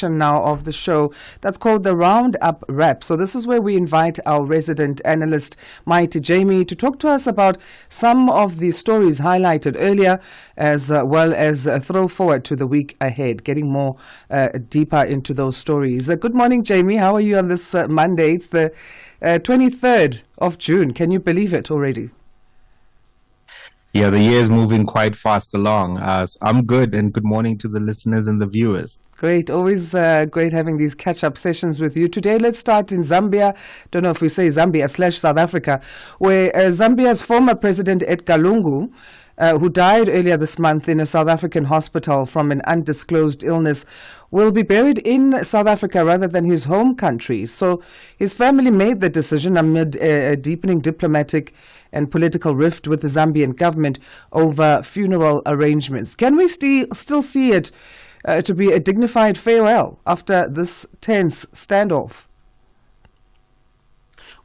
Now of the show that's called the Roundup Wrap. So this is where we invite our resident analyst Mighti Jamie to talk to us about some of the stories highlighted earlier, as well as throw forward to the week ahead, getting more deeper into those stories. Good morning, Jamie. How are you on this Monday? It's the 23rd of June. Can you believe it already? Yeah, the year is moving quite fast along. So I'm good, and good morning to the listeners and the viewers. Great. Always great having these catch-up sessions with you. Today, let's start in Zambia. Don't know if we say Zambia/South Africa, where Zambia's former president, Edgar Lungu, who died earlier this month in a South African hospital from an undisclosed illness, will be buried in South Africa rather than his home country. So his family made the decision amid a deepening diplomatic and political rift with the Zambian government over funeral arrangements. Can we still see it to be a dignified farewell after this tense standoff?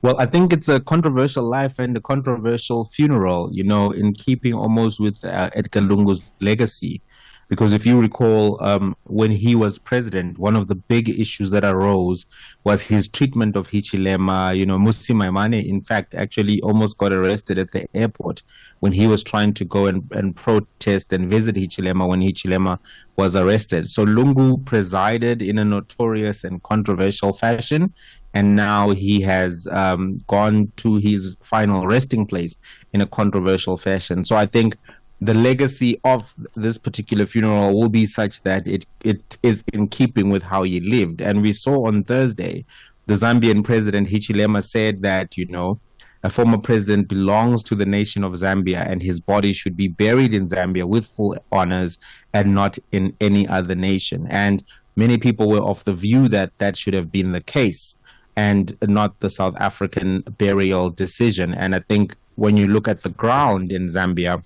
Well, I think it's a controversial life and a controversial funeral, in keeping almost with Edgar Lungu's legacy. Because if you recall, when he was president, one of the big issues that arose was his treatment of Hichilema. Musi Maimane, in fact, actually almost got arrested at the airport when he was trying to go and protest and visit Hichilema when Hichilema was arrested. So Lungu presided in a notorious and controversial fashion, and now he has gone to his final resting place in a controversial fashion. So I think the legacy of this particular funeral will be such that it is in keeping with how he lived. And we saw on Thursday, the Zambian president Hichilema said that, a former president belongs to the nation of Zambia and his body should be buried in Zambia with full honors and not in any other nation. And many people were of the view that that should have been the case and not the South African burial decision. And I think when you look at the ground in Zambia,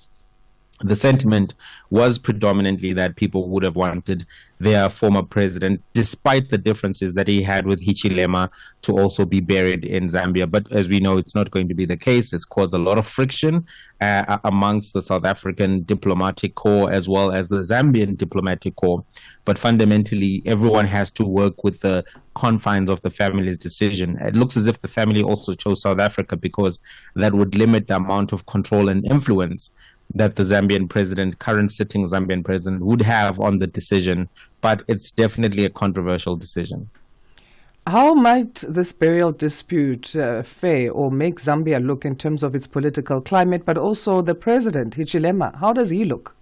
the sentiment was predominantly that people would have wanted their former president, despite the differences that he had with Hichilema, to also be buried in Zambia. But as we know, it's not going to be the case. It's caused a lot of friction amongst the South African diplomatic corps as well as the Zambian diplomatic corps. But fundamentally, everyone has to work with the confines of the family's decision. It looks as if the family also chose South Africa because that would limit the amount of control and influence that the Zambian president, current sitting Zambian president, would have on the decision. But it's definitely a controversial decision. How might this burial dispute fare or make Zambia look in terms of its political climate, but also the president, Hichilema? How does he look?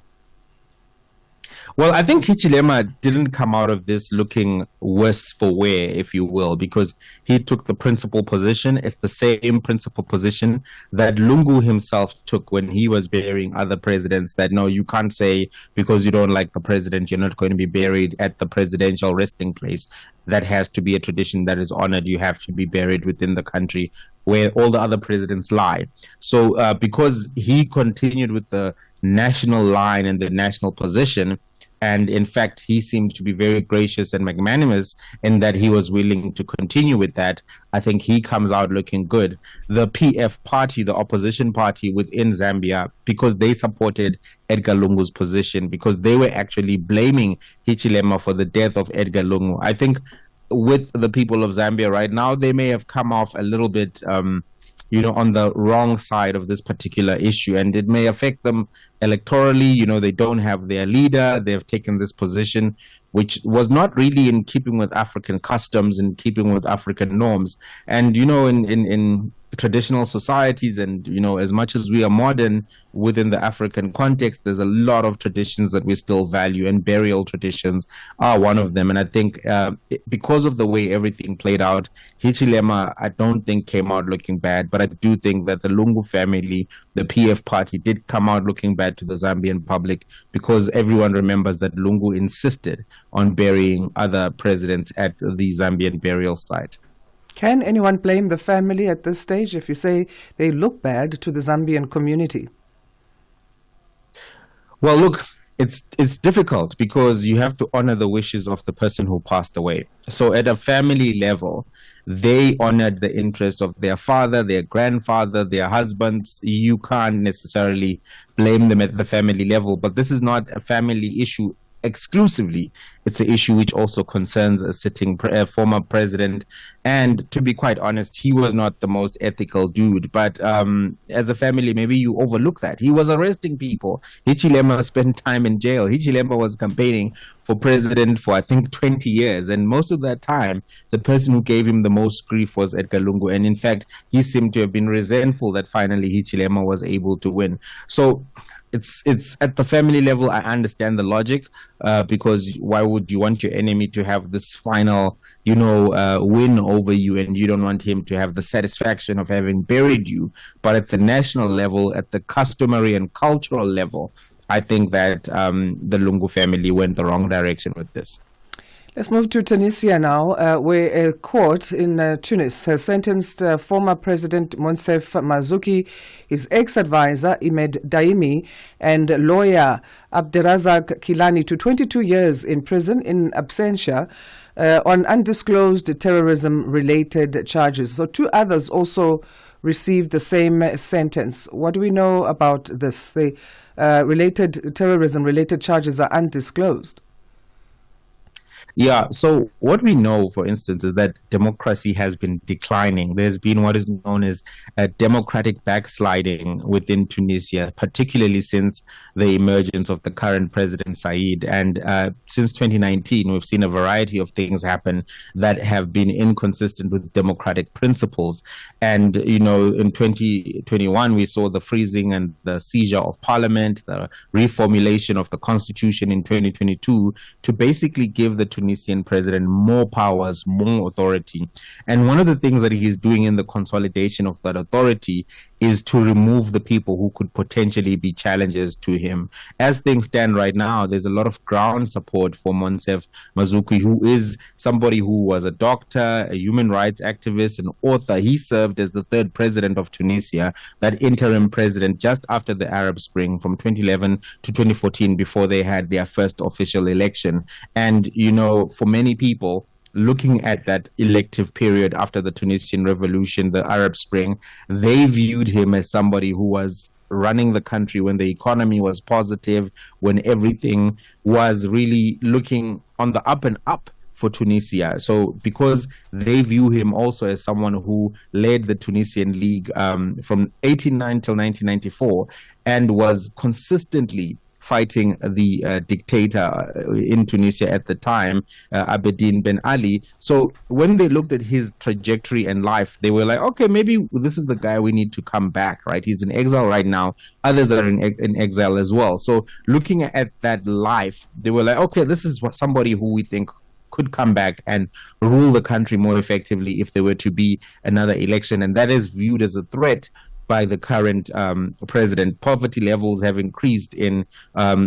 Well, I think Hichilema didn't come out of this looking worse for wear, if you will, because he took the principal position. It's the same principal position that Lungu himself took when he was burying other presidents, that no, you can't say because you don't like the president, you're not going to be buried at the presidential resting place. That has to be a tradition that is honored. You have to be buried within the country where all the other presidents lie. So because he continued with the national line and the national position, and in fact, he seemed to be very gracious and magnanimous in that he was willing to continue with that. I think he comes out looking good. The PF party, the opposition party within Zambia, because they supported Edgar Lungu's position, because they were actually blaming Hichilema for the death of Edgar Lungu. I think with the people of Zambia right now, they may have come off a little bit on the wrong side of this particular issue, and it may affect them electorally. They don't have their leader. They've taken this position, which was not really in keeping with African customs, in keeping with African norms. And, in traditional societies and, as much as we are modern within the African context, there's a lot of traditions that we still value, and burial traditions are one of them. And I think because of the way everything played out, Hichilema, I don't think came out looking bad, but I do think that the Lungu family, the PF party, did come out looking bad to the Zambian public, because everyone remembers that Lungu insisted on burying other presidents at the Zambian burial site. Can anyone blame the family at this stage if you say they look bad to the Zambian community? Well, look, it's difficult because you have to honor the wishes of the person who passed away. So at a family level, they honored the interest of their father, their grandfather, their husbands. You can't necessarily blame them at the family level, but this is not a family issue exclusively. It's an issue which also concerns a sitting former president. And to be quite honest, he was not the most ethical dude. But as a family, maybe you overlook that. He was arresting people. Hichilema spent time in jail. Hichilema was campaigning for president for, I think, 20 years. And most of that time, the person who gave him the most grief was Edgar Lungu. And in fact, he seemed to have been resentful that finally Hichilema was able to win. So it's at the family level, I understand the logic, because why would you want your enemy to have this final, win over you, and you don't want him to have the satisfaction of having buried you? But at the national level, at the customary and cultural level, I think that the Lungu family went the wrong direction with this. Let's move to Tunisia now, where a court in Tunis has sentenced former President Monsef Marzouki, his ex-advisor Imed Daimi, and lawyer Abderrazak Kilani to 22 years in prison in absentia on undisclosed terrorism-related charges. So 2 others also received the same sentence. What do we know about this? The terrorism-related charges are undisclosed. Yeah, so what we know, for instance, is that democracy has been declining. There's been what is known as a democratic backsliding within Tunisia, particularly since the emergence of the current president, Said. And since 2019, we've seen a variety of things happen that have been inconsistent with democratic principles. And, in 2021, we saw the freezing and the seizure of parliament, the reformulation of the constitution in 2022 to basically give the Tunisian president more powers, more authority. And one of the things that he's doing in the consolidation of that authority is to remove the people who could potentially be challenges to him. As things stand right now, there's a lot of ground support for Monsef Marzouki, who is somebody who was a doctor, a human rights activist, an author. He served as the 3rd president of Tunisia, that interim president just after the Arab Spring from 2011 to 2014, before they had their first official election. And, for many people, looking at that elective period after the Tunisian Revolution, the Arab Spring, they viewed him as somebody who was running the country when the economy was positive, when everything was really looking on the up and up for Tunisia. So because they view him also as someone who led the Tunisian League from 1889 till 1994 and was consistently fighting the dictator in Tunisia at the time, Abedin Ben Ali. So when they looked at his trajectory and life, they were like, okay, maybe this is the guy we need to come back, right? He's in exile right now. Others are in exile as well. So looking at that life, they were like, okay, this is somebody who we think could come back and rule the country more effectively if there were to be another election. And that is viewed as a threat by the current president. Poverty levels have increased in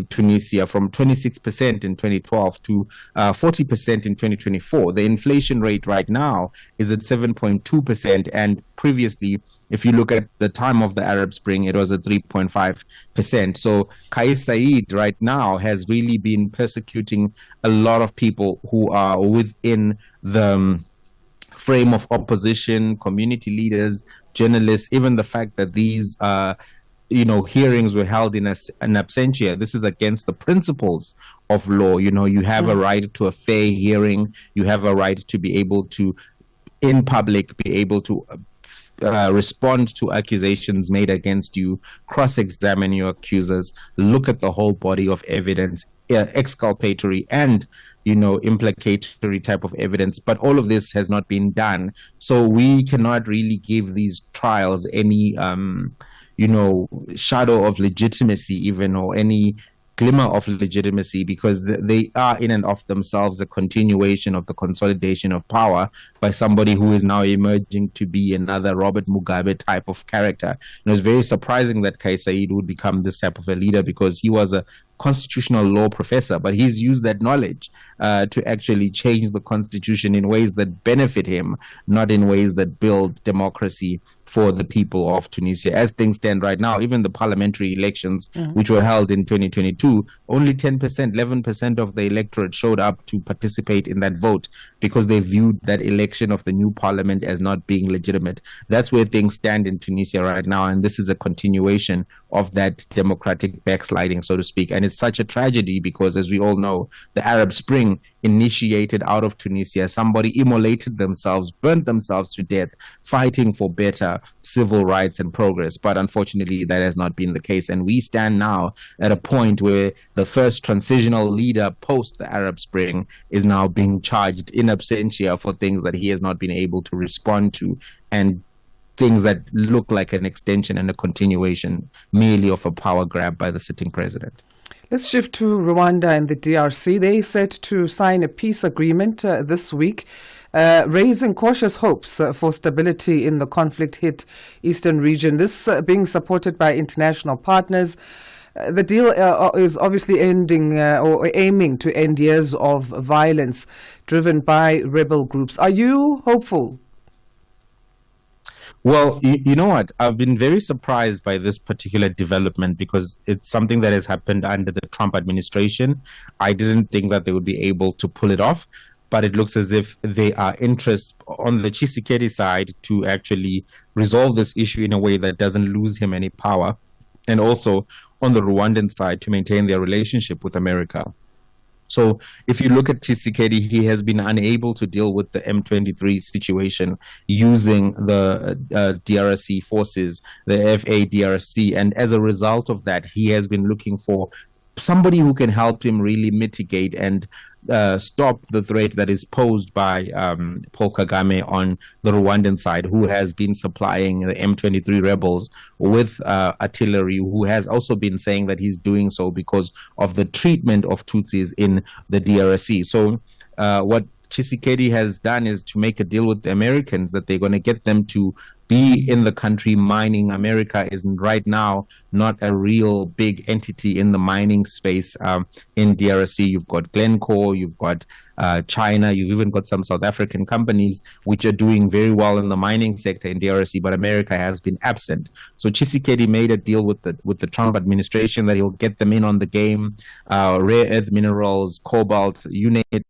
Tunisia from 26% in 2012 to 40% in 2024. The inflation rate right now is at 7.2%, and previously, if you look at the time of the Arab Spring, it was at 3.5%. So Kais Saied right now has really been persecuting a lot of people who are within the frame of opposition, community leaders, journalists. Even the fact that these hearings were held in an absentia, this is against the principles of law. You have a right to a fair hearing. You have a right to be able to, in public, be able to respond to accusations made against you, cross-examine your accusers, look at the whole body of evidence, exculpatory and implicatory type of evidence. But all of this has not been done. So we cannot really give these trials any, shadow of legitimacy even, or any glimmer of legitimacy, because they are in and of themselves a continuation of the consolidation of power by somebody who is now emerging to be another Robert Mugabe type of character. It's very surprising that Kais Saied would become this type of a leader, because he was a constitutional law professor, but he's used that knowledge to actually change the constitution in ways that benefit him, not in ways that build democracy for the people of Tunisia. As things stand right now, even the parliamentary elections, which were held in 2022, only 10%, 11% of the electorate showed up to participate in that vote, because they viewed that election of the new parliament as not being legitimate. That's where things stand in Tunisia right now, and this is a continuation of that democratic backsliding, so to speak. And is such a tragedy because, as we all know, the Arab Spring initiated out of Tunisia. Somebody immolated themselves, burnt themselves to death, fighting for better civil rights and progress. But unfortunately, that has not been the case. And we stand now at a point where the first transitional leader post the Arab Spring is now being charged in absentia for things that he has not been able to respond to, and things that look like an extension and a continuation merely of a power grab by the sitting president. Let's shift to Rwanda and the DRC. They set to sign a peace agreement this week, raising cautious hopes for stability in the conflict-hit eastern region. This being supported by international partners. The deal is obviously ending or aiming to end years of violence driven by rebel groups. Are you hopeful? Well, you know what? I've been very surprised by this particular development because it's something that has happened under the Trump administration. I didn't think that they would be able to pull it off, but it looks as if they are interested on the Tshisekedi side to actually resolve this issue in a way that doesn't lose him any power, and also on the Rwandan side to maintain their relationship with America. So if you look at Tshisekedi, he has been unable to deal with the M23 situation using the DRC forces, the FADRC. And as a result of that, he has been looking for somebody who can help him really mitigate and stop the threat that is posed by Paul Kagame on the Rwandan side, who has been supplying the M23 rebels with artillery, who has also been saying that he's doing so because of the treatment of Tutsis in the DRC. So what Tshisekedi has done is to make a deal with the Americans that they're going to get them to be in the country mining. America is right now not a real big entity in the mining space in DRC. You've got Glencore, you've got China, you've even got some South African companies which are doing very well in the mining sector in DRC, but America has been absent. So Tshisekedi made a deal with the Trump administration that he'll get them in on the game, rare earth minerals, cobalt, you name it,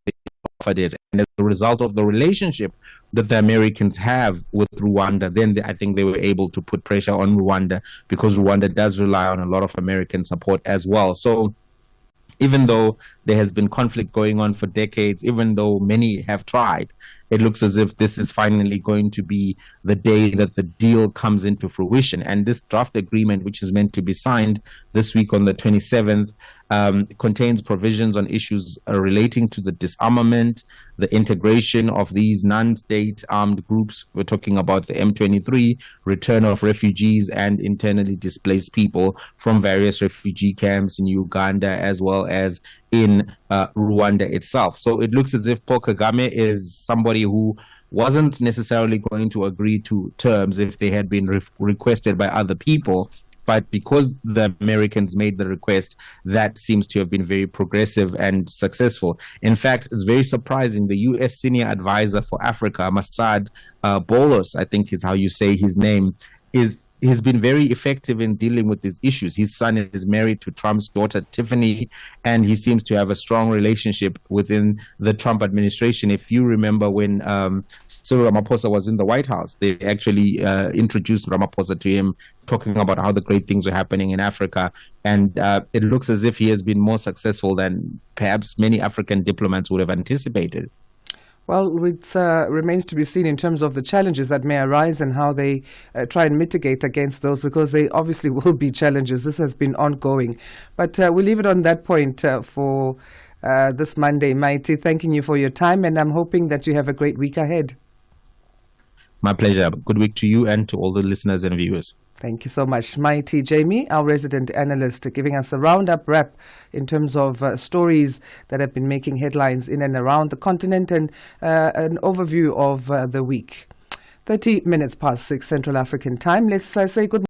offered it. And as a result of the relationship that the Americans have with Rwanda, then I think they were able to put pressure on Rwanda because Rwanda does rely on a lot of American support as well. So even though there has been conflict going on for decades, even though many have tried, it looks as if this is finally going to be the day that the deal comes into fruition. And this draft agreement, which is meant to be signed this week on the 27th, contains provisions on issues relating to the disarmament, the integration of these non-state armed groups. We're talking about the M23, return of refugees and internally displaced people from various refugee camps in Uganda as well as in Rwanda itself. So it looks as if Paul Kagame is somebody who wasn't necessarily going to agree to terms if they had been requested by other people. But because the Americans made the request, that seems to have been very progressive and successful. In fact, it's very surprising. The U.S. Senior Advisor for Africa, Masad Bolos, I think is how you say his name, he's been very effective in dealing with these issues. His son is married to Trump's daughter, Tiffany, and he seems to have a strong relationship within the Trump administration. If you remember when Cyril Ramaphosa was in the White House, they actually introduced Ramaphosa to him, talking about how the great things were happening in Africa. And it looks as if he has been more successful than perhaps many African diplomats would have anticipated. Well, it remains to be seen in terms of the challenges that may arise and how they try and mitigate against those, because they obviously will be challenges. This has been ongoing. But we'll leave it on that point for this Monday. Mighty, thanking you for your time, and I'm hoping that you have a great week ahead. My pleasure. Good week to you and to all the listeners and viewers. Thank you so much. Mighti Jamie, our resident analyst, giving us a roundup wrap in terms of stories that have been making headlines in and around the continent, and an overview of the week. 30 minutes past 6 Central African time. Let's say good morning.